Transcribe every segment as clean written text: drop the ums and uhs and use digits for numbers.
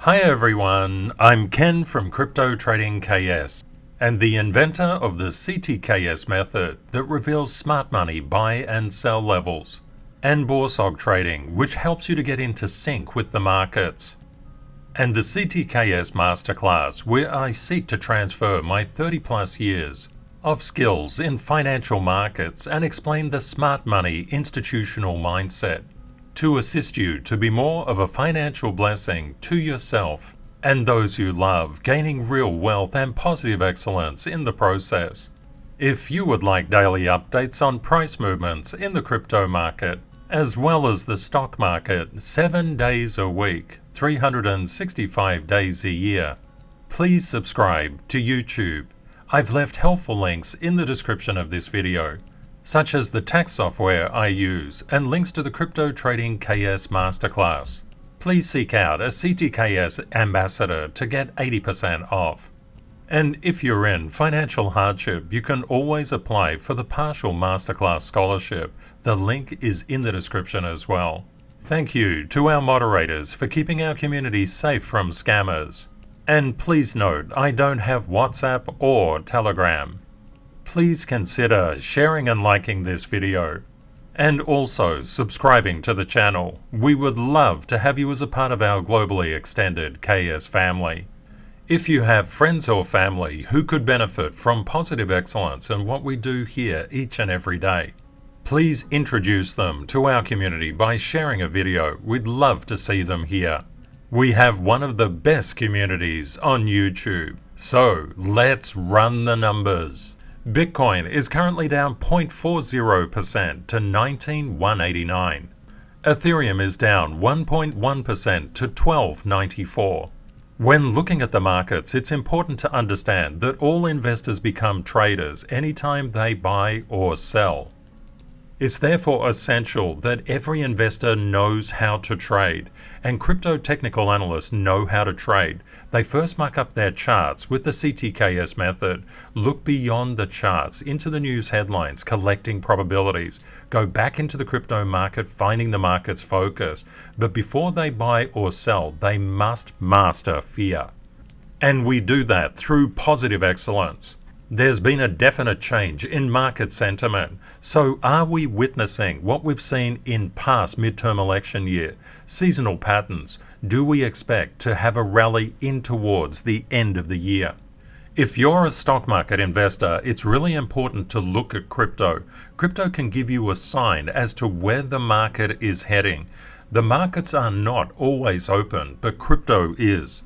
Hi everyone, I'm Ken from CryptoTradingKS and the inventor of the CTKS method that reveals smart money buy and sell levels, and BORSOG trading, which helps you to get into sync with the markets, and the CTKS Masterclass, where I seek to transfer my 30 plus years of skills in financial markets and explain the smart money institutional mindset to assist you to be more of a financial blessing to yourself and those you love, gaining real wealth and positive excellence in the process. If you would like daily updates on price movements in the crypto market, as well as the stock market 7 days a week, 365 days a year, please subscribe to YouTube. I've left helpful links in the description of this video, such as the tax software I use and links to the CryptoTradingKS Masterclass. Please seek out a CTKS ambassador to get 80% off. And if you're in financial hardship, you can always apply for the partial Masterclass scholarship. The link is in the description as well. Thank you to our moderators for keeping our community safe from scammers. And please note, I don't have WhatsApp or Telegram. Please consider sharing and liking this video, and also subscribing to the channel. We would love to have you as a part of our globally extended KS family. If you have friends or family who could benefit from positive excellence in what we do here each and every day, please introduce them to our community by sharing a video. We'd love to see them here. We have one of the best communities on YouTube, so let's run the numbers. Bitcoin is currently down 0.40% to 19,189. Ethereum is down 1.1% to 1294. When looking at the markets, it's important to understand that all investors become traders anytime they buy or sell. It's therefore essential that every investor knows how to trade, and crypto technical analysts know how to trade. They first mark up their charts with the CTKS method, look beyond the charts into the news headlines, collecting probabilities, go back into the crypto market, finding the market's focus. But before they buy or sell, they must master fear. And we do that through positive excellence. There's been a definite change in market sentiment. So are we witnessing what we've seen in past midterm election year? Seasonal patterns. Do we expect to have a rally in towards the end of the year? If you're a stock market investor, it's really important to look at crypto. Crypto can give you a sign as to where the market is heading. The markets are not always open, but crypto is.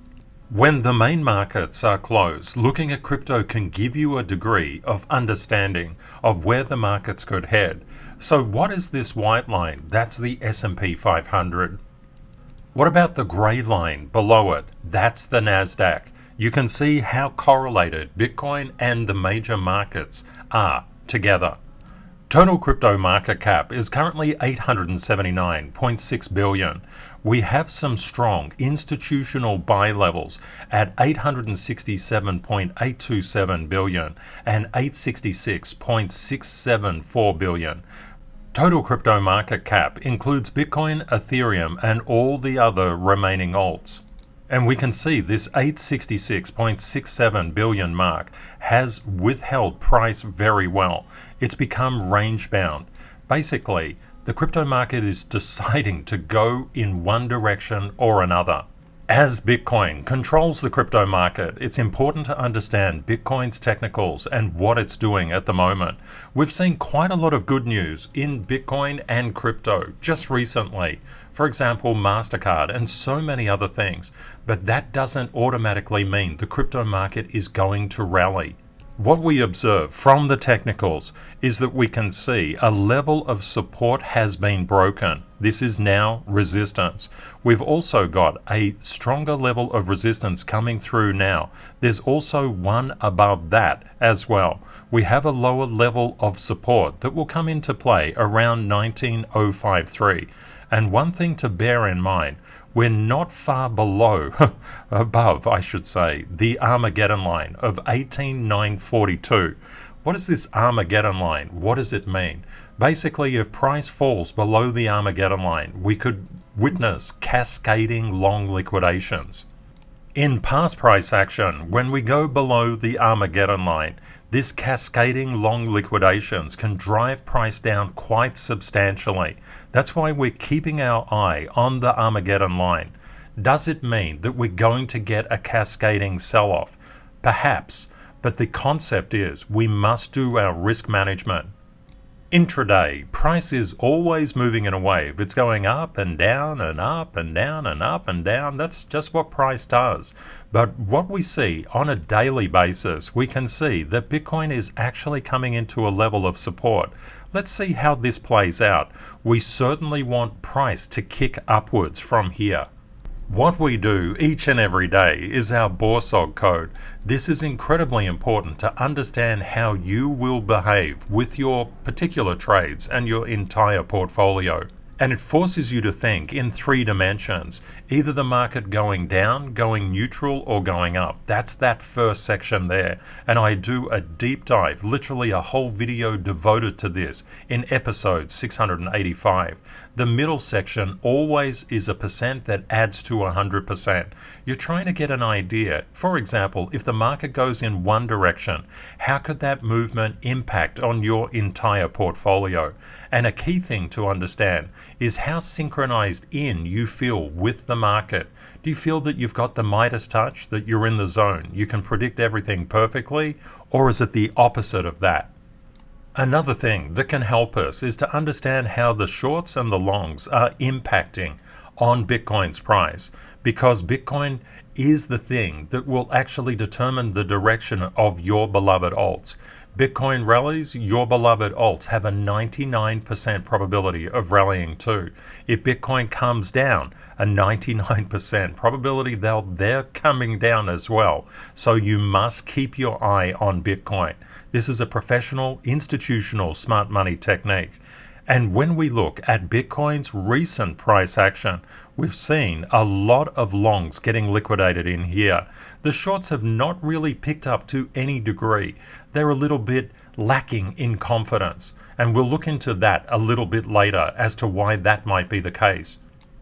When the main markets are closed, looking at crypto can give you a degree of understanding of where the markets could head. So what is this white line? That's the S&P 500. What about the gray line below it? That's the NASDAQ. You can see how correlated Bitcoin and the major markets are together. Total crypto market cap is currently 879.6 billion. We have some strong institutional buy levels at 867.827 billion and 866.674 billion. Total crypto market cap includes Bitcoin, Ethereum, and all the other remaining alts. And we can see this 866.67 billion mark has withheld price very well. It's become range bound. Basically, the crypto market is deciding to go in one direction or another. As Bitcoin controls the crypto market, it's important to understand Bitcoin's technicals and what it's doing at the moment. We've seen quite a lot of good news in Bitcoin and crypto just recently. For example, MasterCard and so many other things. But that doesn't automatically mean the crypto market is going to rally. What we observe from the technicals is that we can see a level of support has been broken. This is now resistance. We've also got a stronger level of resistance coming through now. There's also one above that as well. We have a lower level of support that will come into play around 19,053. And one thing to bear in mind, we're not far below, above I should say, the Armageddon line of 18,942. What is this Armageddon line? What does it mean? Basically, if price falls below the Armageddon line, we could witness cascading long liquidations. In past price action, when we go below the Armageddon line, this cascading long liquidations can drive price down quite substantially. That's why we're keeping our eye on the Armageddon line. Does it mean that we're going to get a cascading sell-off? Perhaps, but the concept is we must do our risk management. Intraday, price is always moving in a wave. It's going up and down and up and down and up and down. That's just what price does. But what we see on a daily basis, we can see that Bitcoin is actually coming into a level of support. Let's see how this plays out. We certainly want price to kick upwards from here. What we do each and every day is our BORSOG code. This is incredibly important to understand how you will behave with your particular trades and your entire portfolio. And it forces you to think in 3 dimensions, either the market going down, going neutral, or going up. That's that first section there. And I do a deep dive, literally a whole video devoted to this in episode 685. The middle section always is a percent that adds to 100%. You're trying to get an idea. For example, if the market goes in one direction, how could that movement impact on your entire portfolio? And a key thing to understand is how synchronized in you feel with the market. Do you feel that you've got the Midas touch, that you're in the zone, you can predict everything perfectly, or is it the opposite of that? Another thing that can help us is to understand how the shorts and the longs are impacting on Bitcoin's price, because Bitcoin is the thing that will actually determine the direction of your beloved alts. Bitcoin rallies, your beloved alts have a 99% probability of rallying too. If Bitcoin comes down, a 99% probability they're coming down as well. So you must keep your eye on Bitcoin. This is a professional, institutional smart money technique. And when we look at Bitcoin's recent price action, we've seen a lot of longs getting liquidated in here. The shorts have not really picked up to any degree. They're a little bit lacking in confidence, and we'll look into that a little bit later as to why that might be the case.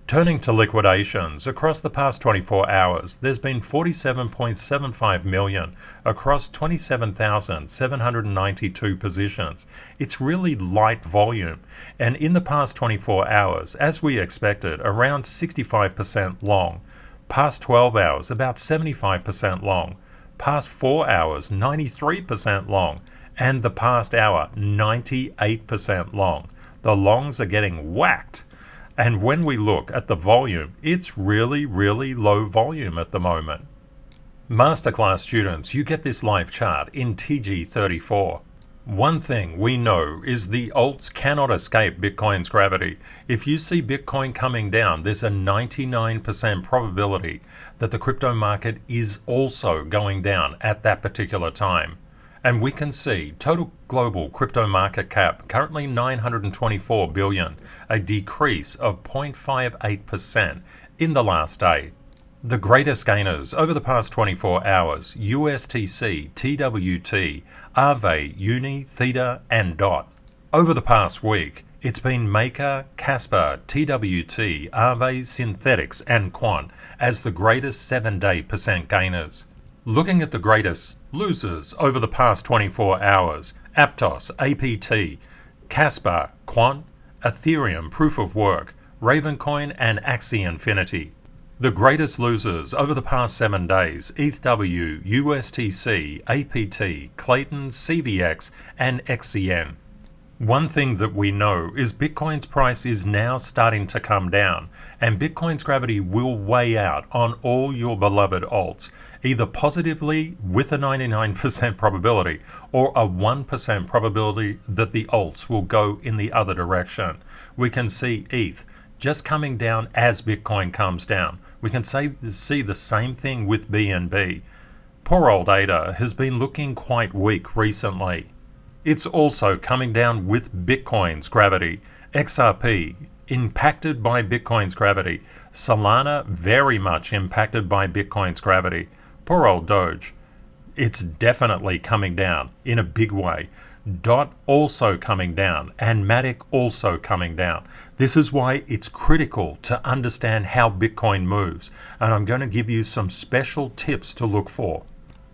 Turning to liquidations, across the past 24 hours, there's been 47.75 million across 27,792 positions. It's really light volume, and in the past 24 hours, as we expected, around 65% long. Past 12 hours, about 75% long. Past 4 hours, 93% long. And the past hour, 98% long. The longs are getting whacked. And when we look at the volume, it's really, really low volume at the moment. Masterclass students, you get this live chart in TG34. One thing we know is the alts cannot escape Bitcoin's gravity. If you see Bitcoin coming down, there's a 99% probability that the crypto market is also going down at that particular time. And we can see total global crypto market cap currently 924 billion, a decrease of 0.58% in the last day. The greatest gainers over the past 24 hours, USTC, TWT, Aave, Uni, Theta and DOT. Over the past week, it's been Maker, Casper, TWT, Aave, Synthetics and Quant as the greatest 7-day percent gainers. Looking at the greatest losers over the past 24 hours, Aptos, APT, Casper, Quant, Ethereum, Proof of Work, Ravencoin and Axie Infinity. The greatest losers over the past 7 days, ETHW, USTC, APT, Clayton, CVX and XCN. One thing that we know is Bitcoin's price is now starting to come down, and Bitcoin's gravity will weigh out on all your beloved alts, either positively with a 99% probability or a 1% probability that the alts will go in the other direction. We can see ETH just coming down as Bitcoin comes down. We can see the same thing with BNB. Poor old ADA has been looking quite weak recently. It's also coming down with Bitcoin's gravity. XRP, impacted by Bitcoin's gravity. Solana, very much impacted by Bitcoin's gravity. Poor old Doge. It's definitely coming down in a big way. DOT also coming down, and Matic also coming down. This is why it's critical to understand how Bitcoin moves, and I'm going to give you some special tips to look for.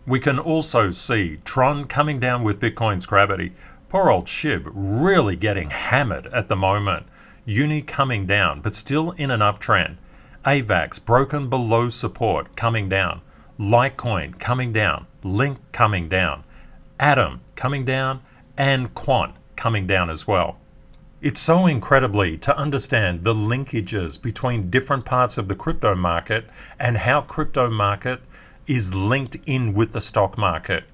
We can also see Tron coming down with Bitcoin's gravity. Poor old SHIB really getting hammered at the moment. Uni coming down, but still in an uptrend. AVAX broken below support, coming down. Litecoin coming down. Link coming down. Atom coming down, and Quant coming down as well. It's so incredibly to understand the linkages between different parts of the crypto market and how crypto market is linked in with the stock market.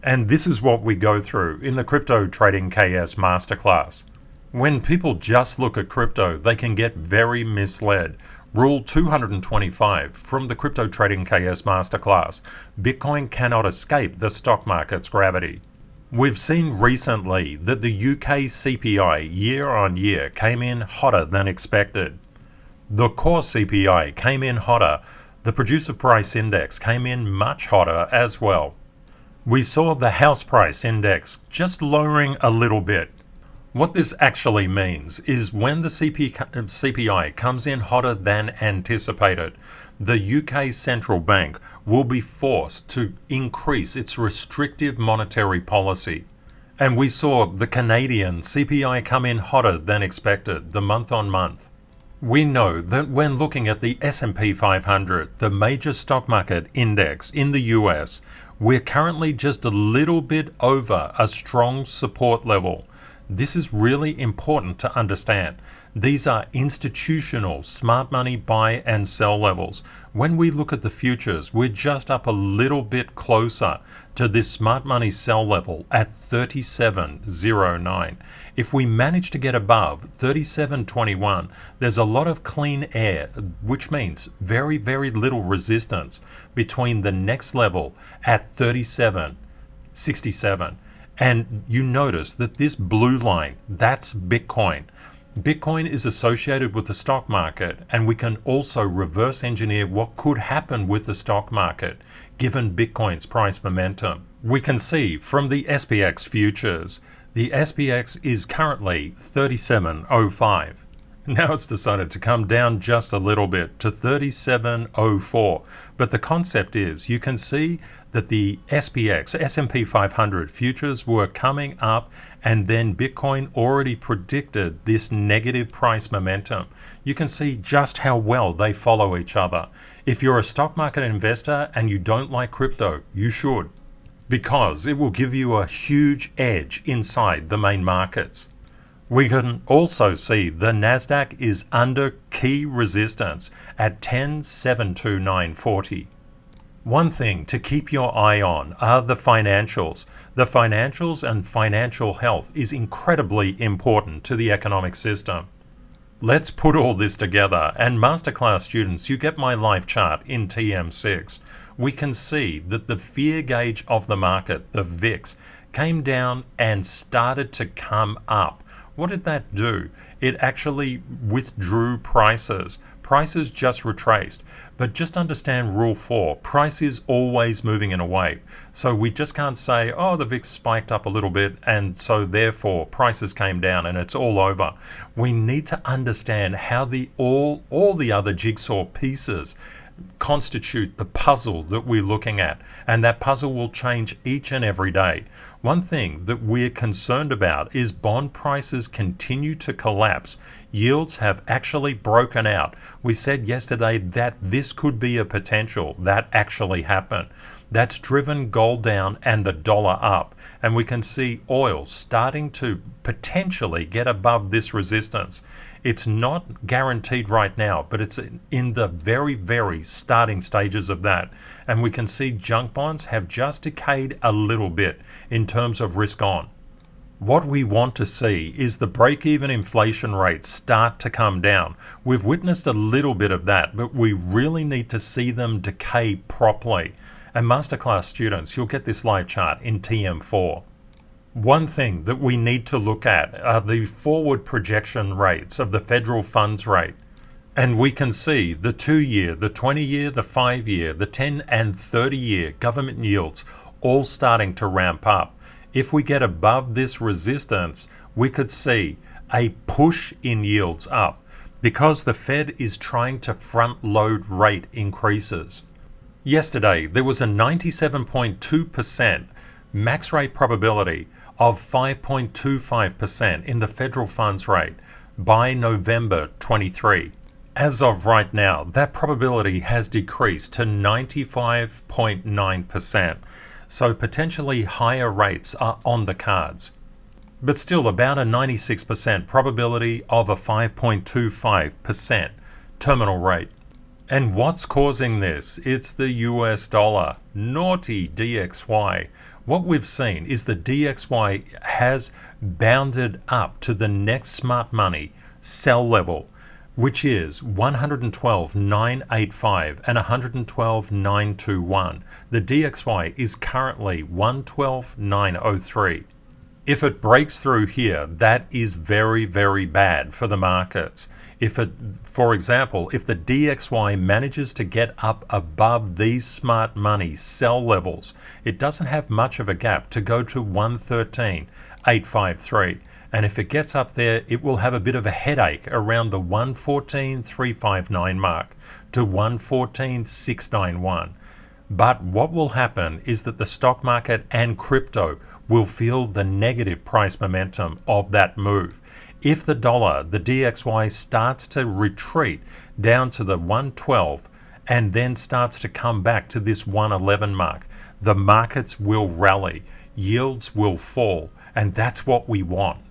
And this is what we go through in the CryptoTradingKS Masterclass. When people just look at crypto, they can get very misled. Rule 225 from the CryptoTradingKS Masterclass: Bitcoin cannot escape the stock market's gravity. We've seen recently that the UK CPI year on year came in hotter than expected. The core CPI came in hotter. The producer price index came in much hotter as well. We saw the house price index just lowering a little bit. What this actually means is when the CPI comes in hotter than anticipated, the UK central bank will be forced to increase its restrictive monetary policy. And we saw the Canadian CPI come in hotter than expected, the month on month. We know that when looking at the S&P 500, the major stock market index in the US, we're currently just a little bit over a strong support level. This is really important to understand. These are institutional smart money buy and sell levels. When we look at the futures, we're just up a little bit closer to this smart money sell level at 37.09. If we manage to get above 37.21, there's a lot of clean air, which means very, very little resistance between the next level at 37.67. And you notice that this blue line, that's Bitcoin. Bitcoin is associated with the stock market, and we can also reverse engineer what could happen with the stock market given Bitcoin's price momentum. We can see from the SPX futures, the SPX is currently 37.05. Now it's decided to come down just a little bit to 37.04. But the concept is you can see that the SPX, S&P 500 futures were coming up, and then Bitcoin already predicted this negative price momentum. You can see just how well they follow each other. If you're a stock market investor and you don't like crypto, you should, because it will give you a huge edge inside the main markets. We can also see the Nasdaq is under key resistance at 10,729.40. One thing to keep your eye on are the financials. The financials and financial health is incredibly important to the economic system. Let's put all this together, and Masterclass students, you get my live chart in TM6. We can see that the fear gauge of the market, the VIX, came down and started to come up. What did that do? It actually withdrew prices. Prices just retraced. But just understand rule 4, price is always moving in a wave. So we just can't say, oh, the VIX spiked up a little bit and so therefore prices came down and it's all over. We need to understand how all the other jigsaw pieces constitute the puzzle that we're looking at, and that puzzle will change each and every day. One thing that we're concerned about is bond prices continue to collapse. Yields have actually broken out. We said yesterday that this could be a potential. That actually happened. That's driven gold down and the dollar up. And we can see oil starting to potentially get above this resistance. It's not guaranteed right now, but it's in the very, very starting stages of that. And we can see junk bonds have just decayed a little bit in terms of risk on. What we want to see is the break-even inflation rates start to come down. We've witnessed a little bit of that, but we really need to see them decay properly. And Masterclass students, you'll get this live chart in TM4. One thing that we need to look at are the forward projection rates of the federal funds rate. And we can see the 2-year, the 20-year, the 5-year, the 10 and 30-year government yields all starting to ramp up. If we get above this resistance, we could see a push in yields up because the Fed is trying to front load rate increases. Yesterday, there was a 97.2% max rate probability of 5.25% in the federal funds rate by November 23. As of right now, that probability has decreased to 95.9%, so potentially higher rates are on the cards. But still about a 96% probability of a 5.25% terminal rate. And what's causing this? It's the US dollar. Naughty DXY. What we've seen is the DXY has bounded up to the next smart money sell level, which is 112.985 and 112.921. The DXY is currently 112.903. If it breaks through here, that is very, very bad for the markets. For example, if the DXY manages to get up above these smart money sell levels, it doesn't have much of a gap to go to 113.853. And if it gets up there, it will have a bit of a headache around the 114.359 mark to 114.691. But what will happen is that the stock market and crypto will feel the negative price momentum of that move. If the dollar, the DXY, starts to retreat down to the 112 and then starts to come back to this 111 mark, the markets will rally, yields will fall, and that's what we want.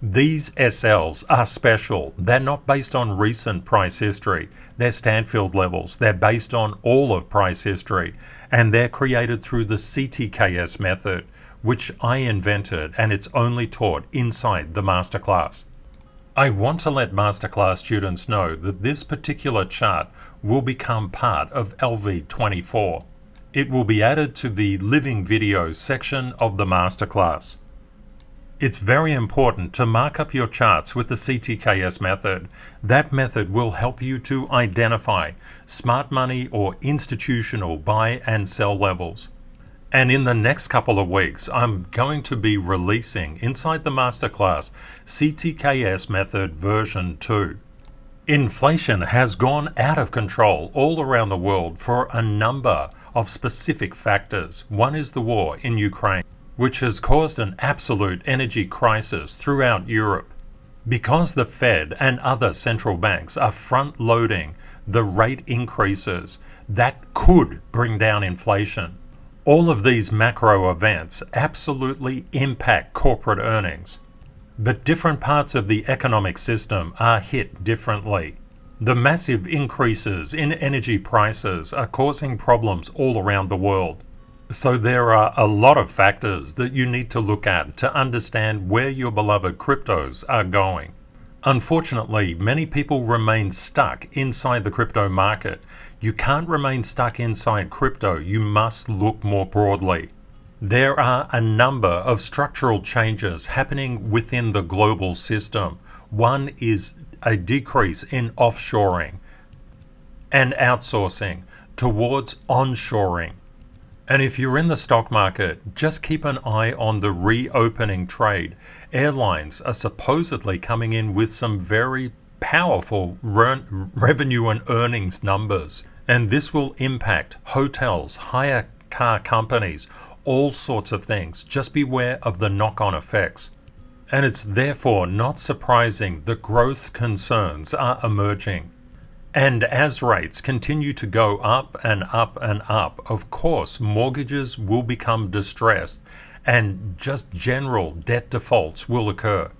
These SLs are special. They're not based on recent price history. They're Stanfield levels. They're based on all of price history, and they're created through the CTKS method, which I invented, and it's only taught inside the Masterclass. I want to let Masterclass students know that this particular chart will become part of LV24. It will be added to the living video section of the Masterclass. It's very important to mark up your charts with the CTKS method. That method will help you to identify smart money or institutional buy and sell levels. And in the next couple of weeks, I'm going to be releasing inside the Masterclass CTKS method version 2. Inflation has gone out of control all around the world for a number of specific factors. One is the war in Ukraine, which has caused an absolute energy crisis throughout Europe. Because the Fed and other central banks are front-loading the rate increases, that could bring down inflation. All of these macro events absolutely impact corporate earnings. But different parts of the economic system are hit differently. The massive increases in energy prices are causing problems all around the world. So there are a lot of factors that you need to look at to understand where your beloved cryptos are going. Unfortunately, many people remain stuck inside the crypto market. You can't remain stuck inside crypto. You must look more broadly. There are a number of structural changes happening within the global system. One is a decrease in offshoring and outsourcing towards onshoring. And if you're in the stock market, just keep an eye on the reopening trade. Airlines are supposedly coming in with some very powerful revenue and earnings numbers. And this will impact hotels, hire car companies, all sorts of things. Just beware of the knock-on effects. And it's therefore not surprising that growth concerns are emerging. And as rates continue to go up and up and up, of course, mortgages will become distressed and just general debt defaults will occur.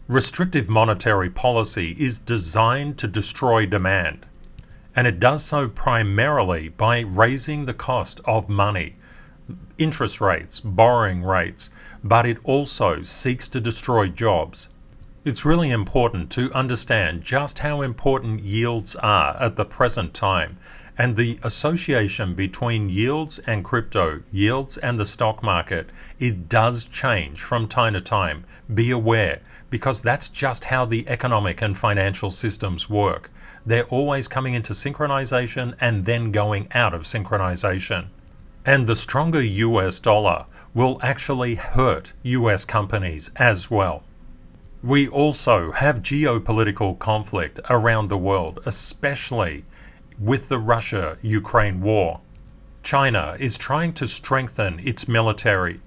Restrictive monetary policy is designed to destroy demand, and it does so primarily by raising the cost of money, interest rates, borrowing rates, but it also seeks to destroy jobs. It's really important to understand just how important yields are at the present time, and the association between yields and crypto, yields and the stock market, it does change from time to time. Be aware, because that's just how the economic and financial systems work. They're always coming into synchronization and then going out of synchronization. And the stronger US dollar will actually hurt US companies as well. We also have geopolitical conflict around the world, especially with the Russia-Ukraine war. China is trying to strengthen its military.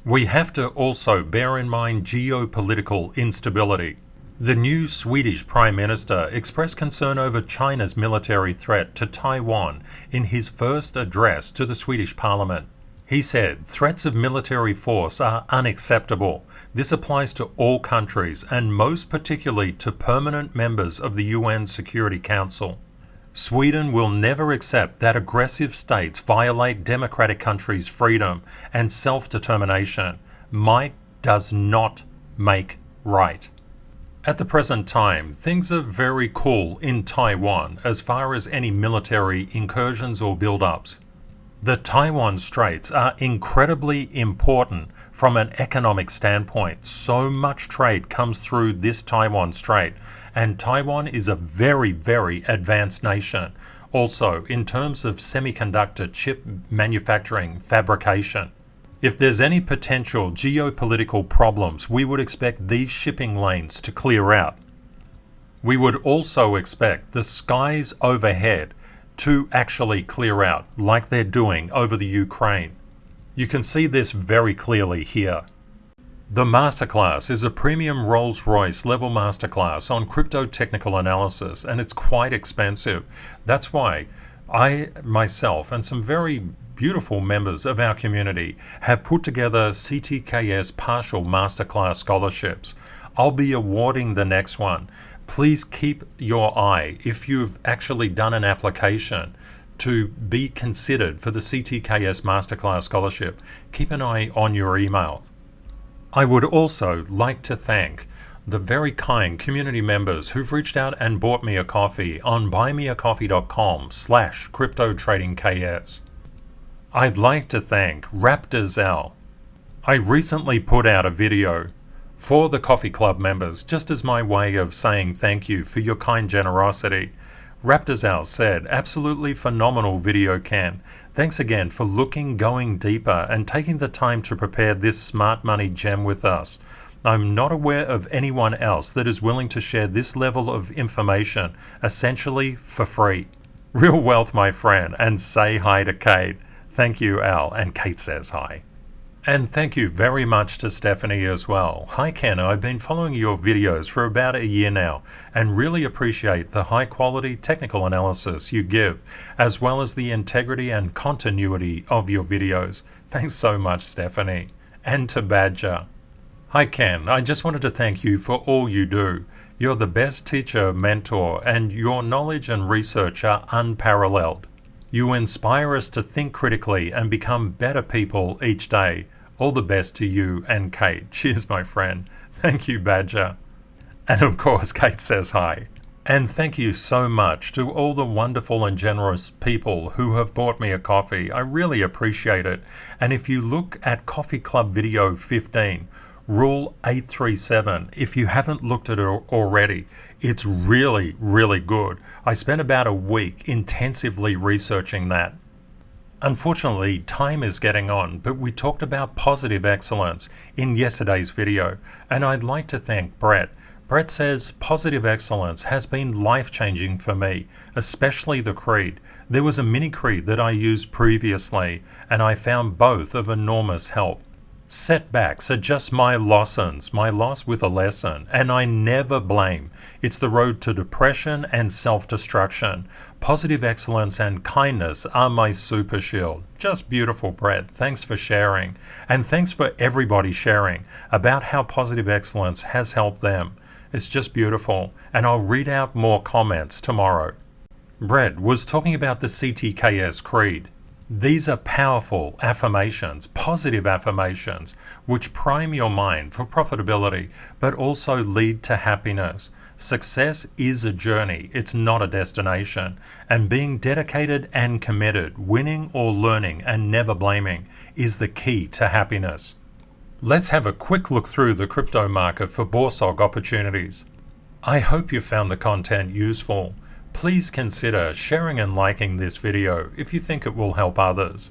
We have to also bear in mind geopolitical instability. The new Swedish Prime Minister expressed concern over China's military threat to Taiwan in his first address to the Swedish Parliament. He said, "Threats of military force are unacceptable. This applies to all countries and most particularly to permanent members of the UN Security Council. Sweden will never accept that aggressive states violate democratic countries' freedom and self-determination. Might does not make right." At the present time, things are very cool in Taiwan as far as any military incursions or build-ups. The Taiwan Straits are incredibly important from an economic standpoint. So much trade comes through this Taiwan Strait, and Taiwan is a very, very advanced nation. Also, in terms of semiconductor chip manufacturing fabrication. If there's any potential geopolitical problems, we would expect these shipping lanes to clear out. We would also expect the skies overhead to actually clear out, like they're doing over the Ukraine. You can see this very clearly here. The Masterclass is a premium Rolls-Royce level Masterclass on crypto technical analysis, and it's quite expensive. That's why I myself and some very beautiful members of our community have put together CTKS partial Masterclass scholarships. I'll be awarding the next one. Please keep your eye, if you've actually done an application to be considered for the CTKS Masterclass scholarship, keep an eye on your email. I would also like to thank the very kind community members who've reached out and bought me a coffee on buymeacoffee.com/CryptoTradingKS. I'd like to thank Raptorzal. I recently put out a video for the Coffee Club members, just as my way of saying thank you for your kind generosity. Raptorzal said, "Absolutely phenomenal video, Ken. Thanks again for going deeper and taking the time to prepare this smart money gem with us. I'm not aware of anyone else that is willing to share this level of information, essentially for free. Real wealth, my friend, and say hi to Kate." Thank you, Al, and Kate says hi. And thank you very much to Stephanie as well. Hi Ken, I've been following your videos for about a year now and really appreciate the high quality technical analysis you give, as well as the integrity and continuity of your videos. Thanks so much, Stephanie. And to Badger. Hi Ken, I just wanted to thank you for all you do. You're the best teacher, mentor, and your knowledge and research are unparalleled. You inspire us to think critically and become better people each day. All the best to you and Kate. Cheers, my friend. Thank you, Badger. And of course, Kate says hi. And thank you so much to all the wonderful and generous people who have bought me a coffee. I really appreciate it. And if you look at Coffee Club video 15, Rule 837, if you haven't looked at it already, it's really, really good. I spent about a week intensively researching that. Unfortunately, time is getting on, but we talked about positive excellence in yesterday's video, and I'd like to thank Brett. Brett says, "Positive excellence has been life-changing for me, especially the creed. There was a mini creed that I used previously, and I found both of enormous help. Setbacks are just my lessons, my loss with a lesson, and I never blame. It's the road to depression and self-destruction. Positive excellence and kindness are my super shield." Just beautiful, Brett. Thanks for sharing. And thanks for everybody sharing about how positive excellence has helped them. It's just beautiful. And I'll read out more comments tomorrow. Brett was talking about the CTKS creed. These are powerful affirmations, positive affirmations, which prime your mind for profitability, but also lead to happiness. Success is a journey, it's not a destination, and being dedicated and committed, winning or learning and never blaming, is the key to happiness. Let's have a quick look through the crypto market for BORSOG opportunities. I hope you found the content useful. Please consider sharing and liking this video if you think it will help others.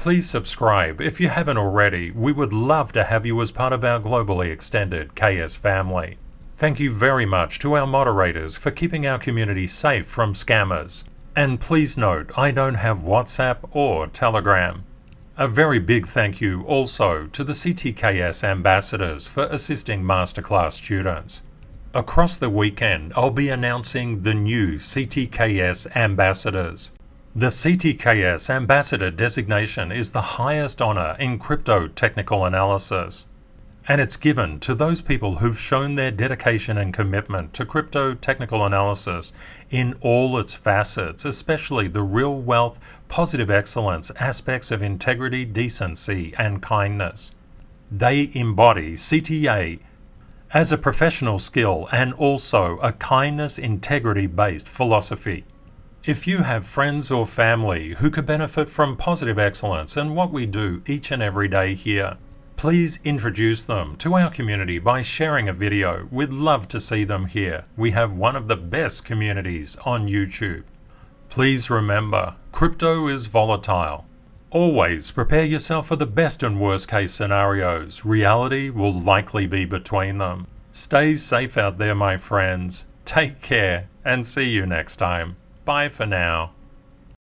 please subscribe if you haven't already. We would love to have you as part of our globally extended KS family. Thank you very much to our moderators for keeping our community safe from scammers. And please note, I don't have WhatsApp or Telegram. A very big thank you also to the CTKS ambassadors for assisting Masterclass students. Across the weekend, I'll be announcing the new CTKS ambassadors. The CTKS ambassador designation is the highest honor in crypto technical analysis, and it's given to those people who've shown their dedication and commitment to crypto technical analysis in all its facets, especially the real wealth, positive excellence aspects of integrity, decency, and kindness. They embody CTA as a professional skill and also a kindness, integrity-based philosophy. If you have friends or family who could benefit from positive excellence and what we do each and every day here, please introduce them to our community by sharing a video. We'd love to see them here. We have one of the best communities on YouTube. Please remember, crypto is volatile. Always prepare yourself for the best and worst case scenarios. Reality will likely be between them. Stay safe out there, my friends. Take care and see you next time. Bye for now.